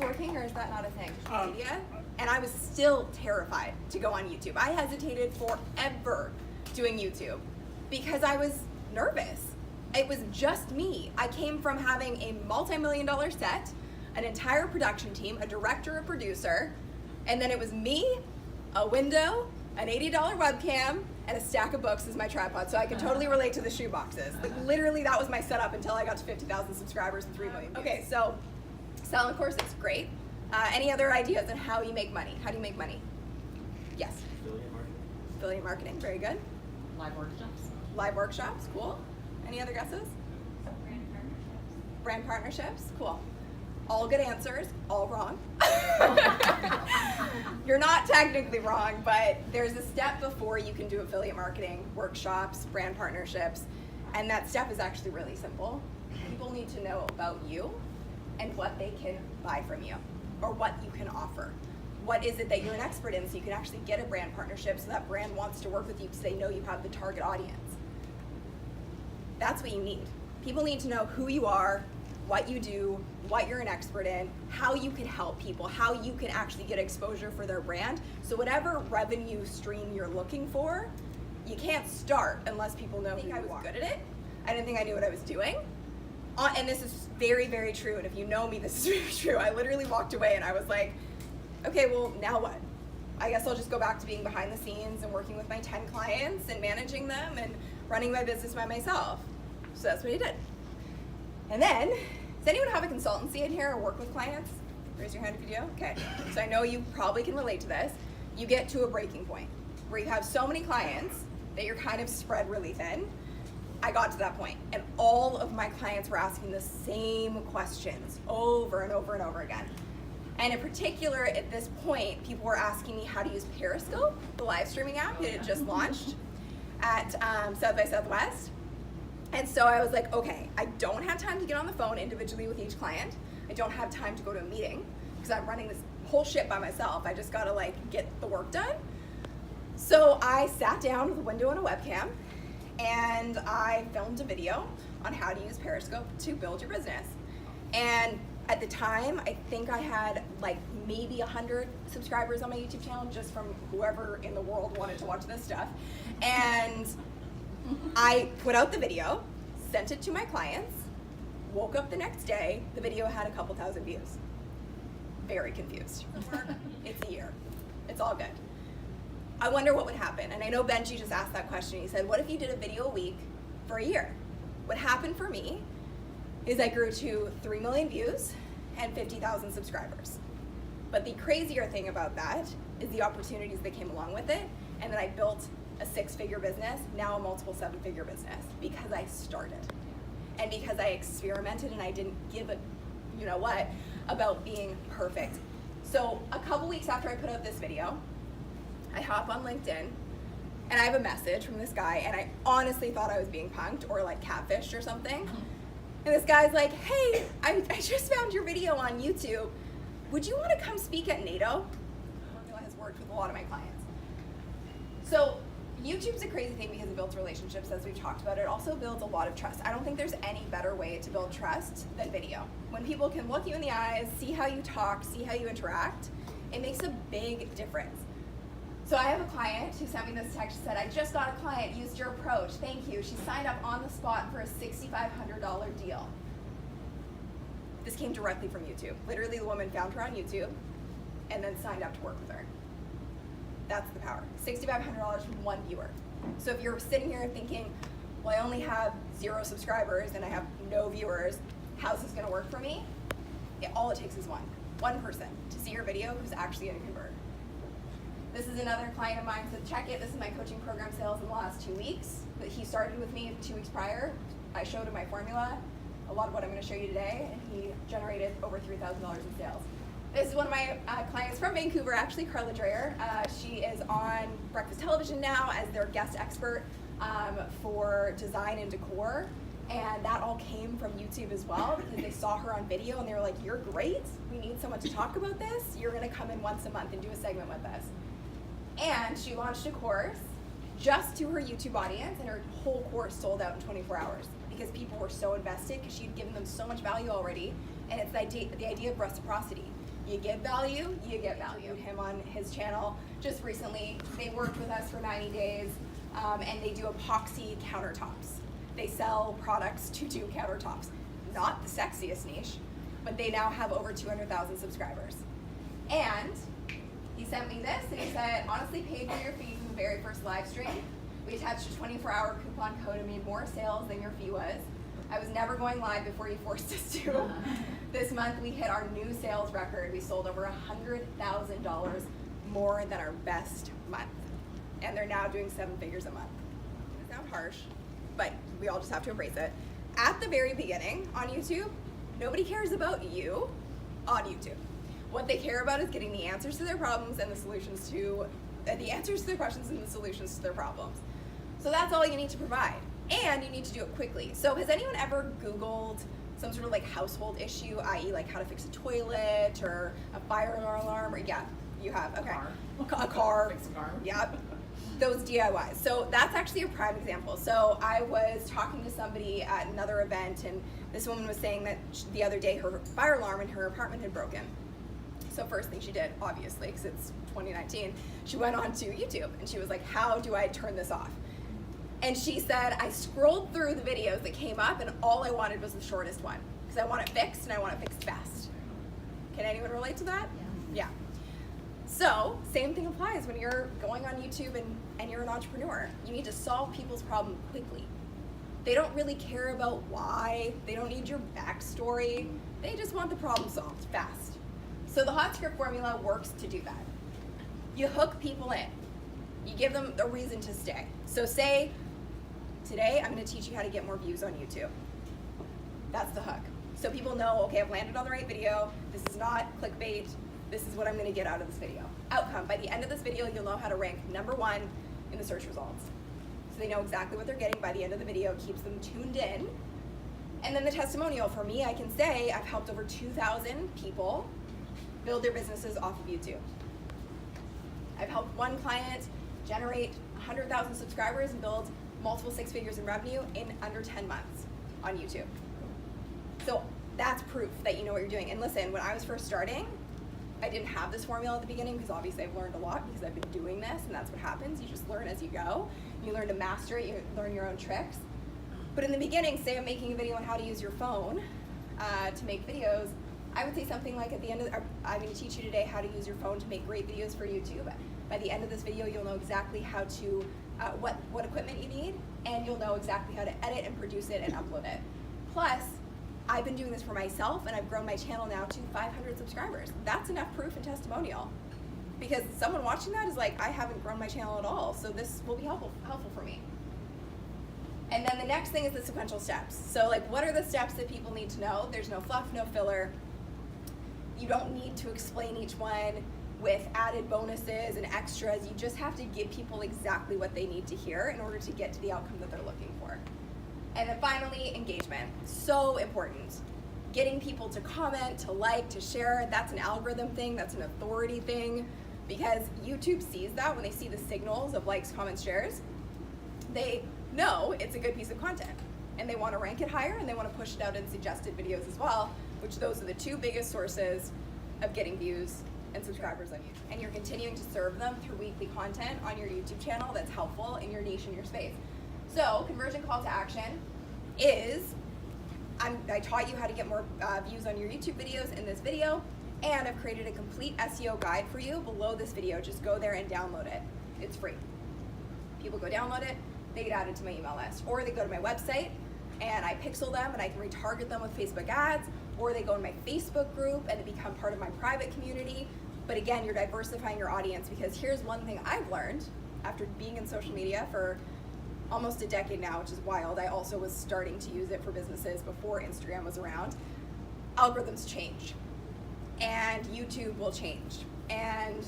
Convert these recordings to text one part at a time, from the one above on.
working, or is that not a thing? Media? And I was still terrified to go on YouTube. I hesitated forever doing YouTube because I was nervous. It was just me. I came from having a multi-million-dollar set, an entire production team, a director, a producer, and then it was me, a window, an $80 webcam, and a stack of books as my tripod. So I can totally relate to the shoe boxes. Like literally that was my setup until I got to 50,000 subscribers and 3 million views. Okay, so selling courses, great. Any other ideas on how you make money? How do you make money? Yes? Affiliate marketing. Affiliate marketing, very good. Live workshops. Live workshops, cool. Any other guesses? Brand partnerships. Brand partnerships, cool. All good answers, all wrong. You're not technically wrong, but there's a step before you can do affiliate marketing, workshops, brand partnerships, and that step is actually really simple. People need to know about you and what they can buy from you, or what you can offer. What is it that you're an expert in, so you can actually get a brand partnership so that brand wants to work with you because they know you have the target audience. That's what you need. People need to know who you are, what you do, what you're an expert in, how you can help people, how you can actually get exposure for their brand. So whatever revenue stream you're looking for, you can't start unless people know who you are. I was good at it. I didn't think I knew what I was doing. And this is very, very true. And if you know me, this is very true. I literally walked away and I was like, okay, well, now what? I guess I'll just go back to being behind the scenes and working with my 10 clients and managing them and running my business by myself. So that's what I did. And then, does anyone have a consultancy in here or work with clients? Raise your hand if you do. Okay. So I know you probably can relate to this. You get to a breaking point where you have so many clients that you're kind of spread really thin. I got to that point, and all of my clients were asking the same questions over and over and over again. And in particular, at this point, people were asking me how to use Periscope, the live streaming app that had just launched at South by Southwest. And so I was like, okay, I don't have time to get on the phone individually with each client. I don't have time to go to a meeting because I'm running this whole shit by myself. I just gotta like get the work done. So I sat down with a window and a webcam and I filmed a video on how to use Periscope to build your business. And at the time, I think I had like maybe 100 subscribers on my YouTube channel just from whoever in the world wanted to watch this stuff. And I put out the video, sent it to my clients, woke up the next day, the video had a couple thousand views. Very confused. It's a year. It's all good. I wonder what would happen. And I know Benji just asked that question. He said, what if you did a video a week for a year? What happened for me is I grew to 3 million views and 50,000 subscribers. But the crazier thing about that is the opportunities that came along with it, and that I built a 6-figure business, now a multiple 7-figure business, because I started. And because I experimented and I didn't give a, you know what, about being perfect. So a couple weeks after I put out this video, I hop on LinkedIn and I have a message from this guy, and I honestly thought I was being punked or like catfished or something. And this guy's like, hey, I just found your video on YouTube. Would you want to come speak at NATO? Formula has worked with a lot of my clients. So YouTube's a crazy thing because it builds relationships, as we've talked about. It also builds a lot of trust. I don't think there's any better way to build trust than video. When people can look you in the eyes, see how you talk, see how you interact, it makes a big difference. So I have a client who sent me this text. She said, I just got a client, used your approach, thank you. She signed up on the spot for a $6,500 deal. This came directly from YouTube. Literally, the woman found her on YouTube and then signed up to work with her. That's the power. $6,500 from one viewer. So if you're sitting here thinking, well, I only have 0 subscribers and I have no viewers, how's this gonna work for me? All it takes is one person to see your video who's actually gonna convert. This is another client of mine, so check it. This is my coaching program sales in the last 2 weeks. But he started with me 2 weeks prior. I showed him my formula, a lot of what I'm gonna show you today, and he generated over $3,000 in sales. This is one of my clients from Vancouver, actually, Carla Dreyer. She is on Breakfast Television now as their guest expert for design and decor. And that all came from YouTube as well, because they saw her on video and they were like, you're great, we need someone to talk about this. You're gonna come in once a month and do a segment with us. And she launched a course just to her YouTube audience, and her whole course sold out in 24 hours because people were so invested because she'd given them so much value already. And it's the idea of reciprocity. You give value, you get value. Him on his channel just recently. They worked with us for 90 days, and they do epoxy countertops. They sell products to do countertops. Not the sexiest niche, but they now have over 200,000 subscribers. And he sent me this, and he said, honestly, paid for your fee from the very first live stream. We attached a 24-hour coupon code and made more sales than your fee was. I was never going live before you forced us to. This month we hit our new sales record. We sold over $100,000 more than our best month. And they're now doing 7 figures a month. It sounds harsh, but we all just have to embrace it. At the very beginning on YouTube, nobody cares about you on YouTube. What they care about is getting the answers to their problems and the solutions to, the answers to their questions and the solutions to their problems. So that's all you need to provide. And you need to do it quickly. So has anyone ever Googled some sort of like household issue, i.e. like how to fix a toilet or a fire alarm? Or, yeah, you have, okay. A car. Fix a car. Yep. Those DIYs. So that's actually a prime example. So I was talking to somebody at another event, and this woman was saying that the other day her fire alarm in her apartment had broken. So first thing she did, obviously, because it's 2019, she went on to YouTube and she was like, how do I turn this off? And she said, I scrolled through the videos that came up and all I wanted was the shortest one because I want it fixed and I want it fixed fast. Can anyone relate to that? Yeah. So, same thing applies when you're going on YouTube and you're an entrepreneur. You need to solve people's problem quickly. They don't really care about why. They don't need your backstory. They just want the problem solved fast. So the hot script formula works to do that. You hook people in. You give them a reason to stay. So say, today I'm going to teach you how to get more views on YouTube. That's the hook. So people know, okay, I've landed on the right video. This is not clickbait. This is what I'm going to get out of this video. Outcome, by the end of this video, you'll know how to rank #1 in the search results. So they know exactly what they're getting by the end of the video, keeps them tuned in. And then the testimonial, for me, I can say I've helped over 2,000 people build their businesses off of YouTube. I've helped one client generate 100,000 subscribers and build multiple 6 figures in revenue in under 10 months on YouTube. So that's proof that you know what you're doing. And listen, when I was first starting, I didn't have this formula at the beginning because obviously I've learned a lot because I've been doing this, and that's what happens. You just learn as you go. You learn to master it, you learn your own tricks. But in the beginning, say I'm making a video on how to use your phone to make videos, I would say something like at the end of I'm going to teach you today how to use your phone to make great videos for YouTube. By the end of this video, you'll know exactly how to, what equipment you need, and you'll know exactly how to edit and produce it and upload it. Plus, I've been doing this for myself, and I've grown my channel now to 500 subscribers. That's enough proof and testimonial. Because someone watching that is like, I haven't grown my channel at all, so this will be helpful for me. And then the next thing is the sequential steps. So like, what are the steps that people need to know? There's no fluff, no filler. You don't need to explain each one with added bonuses and extras. You just have to give people exactly what they need to hear in order to get to the outcome that they're looking for. And then finally, engagement. So important. Getting people to comment, to like, to share. That's an algorithm thing, that's an authority thing, because YouTube sees that when they see the signals of likes, comments, shares. They know it's a good piece of content, and they want to rank it higher, and they want to push it out in suggested videos as well, which those are the 2 biggest sources of getting views and subscribers on YouTube. And you're continuing to serve them through weekly content on your YouTube channel that's helpful in your niche and your space. So conversion call to action is, I taught you how to get more views on your YouTube videos in this video, and I've created a complete SEO guide for you below this video. Just go there and download it. It's free. People go download it, they get added to my email list, or they go to my website and I pixel them and I can retarget them with Facebook ads, or they go in my Facebook group and they become part of my private community. But again, you're diversifying your audience, because here's one thing I've learned after being in social media for almost a decade now, which is wild. I also was starting to use it for businesses before Instagram was around. Algorithms change, and YouTube will change, and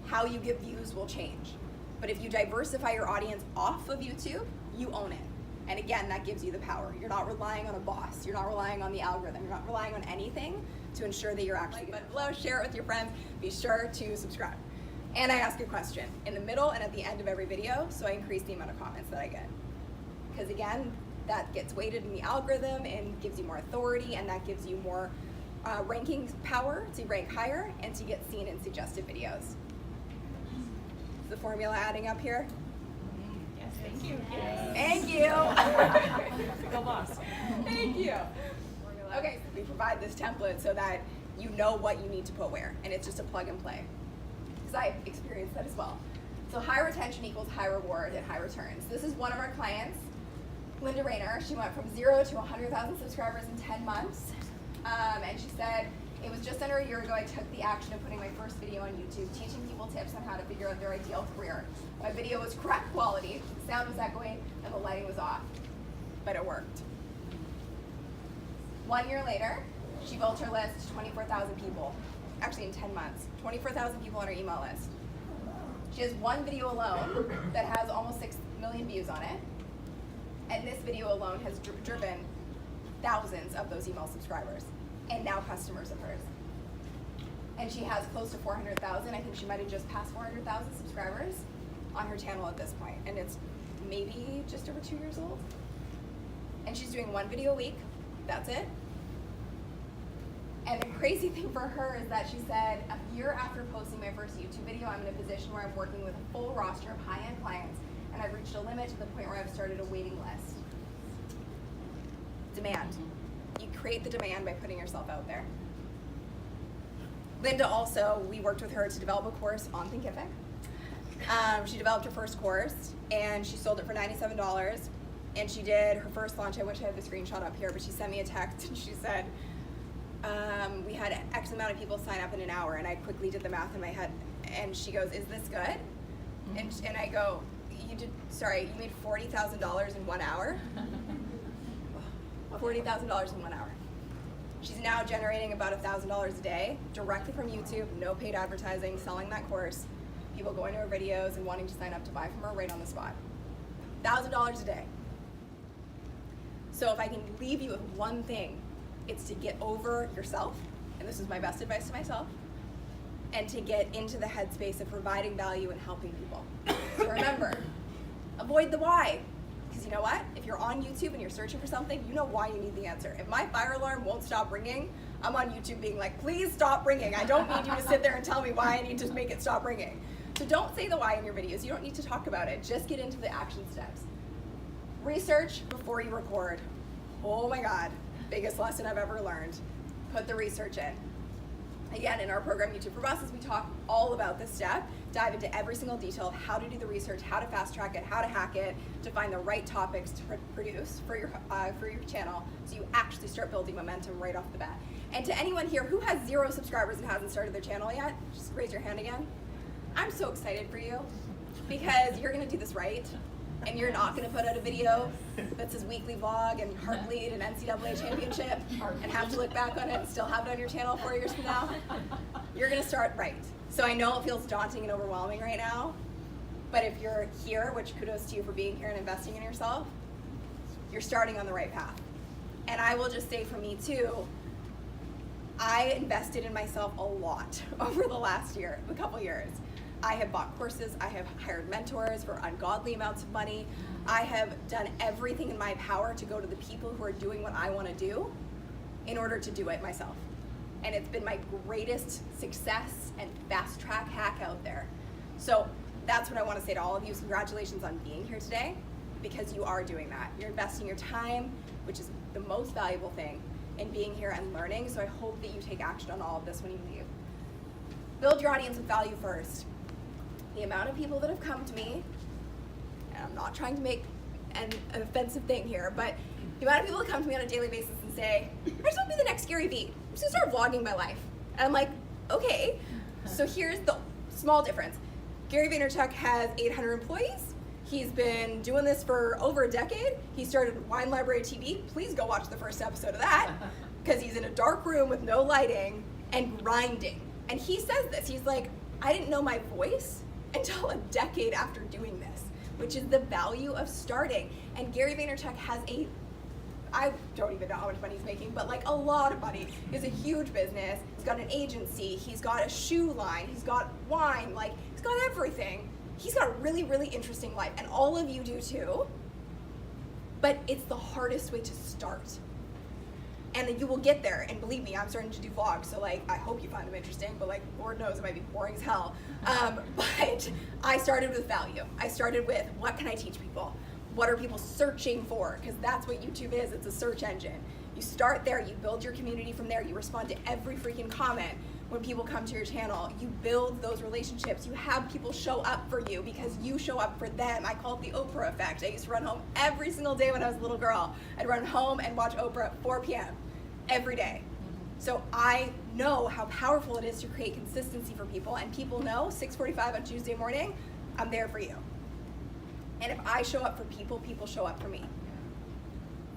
how you get views will change. But if you diversify your audience off of YouTube, you own it. And again, that gives you the power. You're not relying on a boss. You're not relying on the algorithm. You're not relying on anything to ensure that you're actually good. Below, share it with your friends. Be sure to subscribe. And I ask a question in the middle and at the end of every video, so I increase the amount of comments that I get. Because again, that gets weighted in the algorithm and gives you more authority, and that gives you more ranking power to rank higher and to get seen in suggested videos. Is the formula adding up here? Yes, thank you. Thank you. Go boss. Thank you. Okay, so we provide this template so that you know what you need to put where, and it's just a plug and play. Because I've experienced that as well. So high retention equals high reward and high returns. This is one of our clients, Linda Rayner. She went from 0 to 100,000 subscribers in 10 months. And she said, it was just under a year ago I took the action of putting my first video on YouTube, teaching people tips on how to figure out their ideal career. My video was crap quality, the sound was echoing, and the lighting was off. But it worked. 1 year later, she built her list to 24,000 people. Actually in 10 months, 24,000 people on her email list. She has one video alone that has almost 6 million views on it. And this video alone has driven thousands of those email subscribers and now customers of hers. And she has close to 400,000. I think she might have just passed 400,000 subscribers on her channel at this point. And it's maybe just over 2 years old. And she's doing one video a week. That's it. And the crazy thing for her is that she said, a year after posting my first YouTube video, I'm in a position where I'm working with a full roster of high-end clients, and I've reached a limit to the point where I've started a waiting list. Demand. You create the demand by putting yourself out there. Linda also, we worked with her to develop a course on Thinkific. She developed her first course, and she sold it for $97, and she did her first launch. I wish I had the screenshot up here, but she sent me a text, and she said, we had X amount of people sign up in an hour, and I quickly did the math in my head, and she goes, is this good? And I go, you made $40,000 in 1 hour? $40,000 in 1 hour. She's now generating about $1,000 a day directly from YouTube, no paid advertising, selling that course, people going to her videos and wanting to sign up to buy from her right on the spot. $1,000 a day. So if I can leave you with one thing, it's to get over yourself, and this is my best advice to myself, and to get into the headspace of providing value and helping people. So remember, avoid the why. Because you know what? If you're on YouTube and you're searching for something, you know why you need the answer. If my fire alarm won't stop ringing, I'm on YouTube being like, please stop ringing. I don't need you to sit there and tell me why I need to make it stop ringing. So don't say the why in your videos. You don't need to talk about it. Just get into the action steps. Research before you record. Oh my God, biggest lesson I've ever learned. Put the research in. Again, in our program, YouTube for Bosses, we talk all about this step, dive into every single detail, how to do the research, how to fast track it, how to hack it, to find the right topics to produce for your channel, so you actually start building momentum right off the bat. And to anyone here who has 0 subscribers and hasn't started their channel yet, just raise your hand again. I'm so excited for you, because you're gonna do this right, and you're not gonna put out a video that says weekly vlog and Heartbleed and NCAA championship and have to look back on it and still have it on your channel 4 years from now. You're gonna start right. So I know it feels daunting and overwhelming right now, but if you're here, which kudos to you for being here and investing in yourself, you're starting on the right path. And I will just say for me too, I invested in myself a lot over the last year, a couple years. I have bought courses, I have hired mentors for ungodly amounts of money. I have done everything in my power to go to the people who are doing what I want to do in order to do it myself. And it's been my greatest success and fast track hack out there. So that's what I want to say to all of you. Congratulations on being here today, because you are doing that. You're investing your time, which is the most valuable thing, in being here and learning. So I hope that you take action on all of this when you leave. Build your audience with value first. The amount of people that have come to me, and I'm not trying to make an offensive thing here, but the amount of people that come to me on a daily basis and say, I just want to be the next Gary Vee. I'm just gonna start vlogging my life. And I'm like, okay, so here's the small difference. Gary Vaynerchuk has 800 employees. He's been doing this for over a decade. He started Wine Library TV. Please go watch the first episode of that, because he's in a dark room with no lighting and grinding. And he says this, he's like, I didn't know my voice until a decade after doing this, which is the value of starting. And Gary Vaynerchuk has I don't even know how much money he's making, but like a lot of money. He has a huge business, he's got an agency, he's got a shoe line, he's got wine, like he's got everything. He's got a really, really interesting life, and all of you do too, but it's the hardest way to start. And then you will get there, and believe me, I'm starting to do vlogs, so like, I hope you find them interesting, but like, Lord knows it might be boring as hell. But I started with value. I started with, what can I teach people? What are people searching for? Because that's what YouTube is, it's a search engine. You start there, you build your community from there, you respond to every freaking comment. When people come to your channel, you build those relationships. You have people show up for you because you show up for them. I call it the Oprah effect. I used to run home every single day when I was a little girl. I'd run home and watch Oprah at 4 p.m. every day. So I know how powerful it is to create consistency for people, and people know 6:45 on Tuesday morning, I'm there for you. And if I show up for people, people show up for me.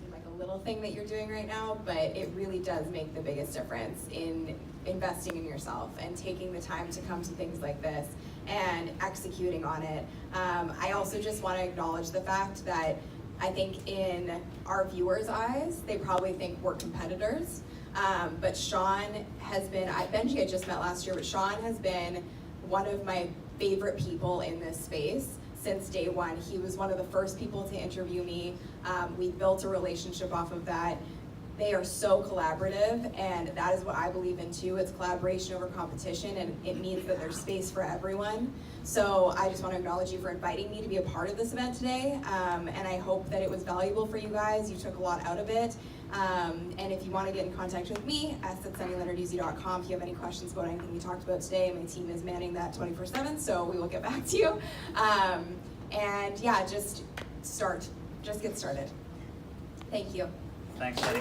Seems like a little thing that you're doing right now, but it really does make the biggest difference in investing in yourself and taking the time to come to things like this and executing on it. I also just want to acknowledge the fact that I think in our viewers' eyes, they probably think we're competitors. But Sean has been, Benji I just met last year, but Sean has been one of my favorite people in this space since day one. He was one of the first people to interview me. We built a relationship off of that. They are so collaborative, and that is what I believe in too. It's collaboration over competition, and it means that there's space for everyone. So I just want to acknowledge you for inviting me to be a part of this event today, and I hope that it was valuable for you guys. You took a lot out of it. And if you want to get in contact with me, sunnylenarduzzi.com. If you have any questions about anything we talked about today, my team is manning that 24/7, so we will get back to you. And yeah, just get started. Thank you. Thanks, Sunny.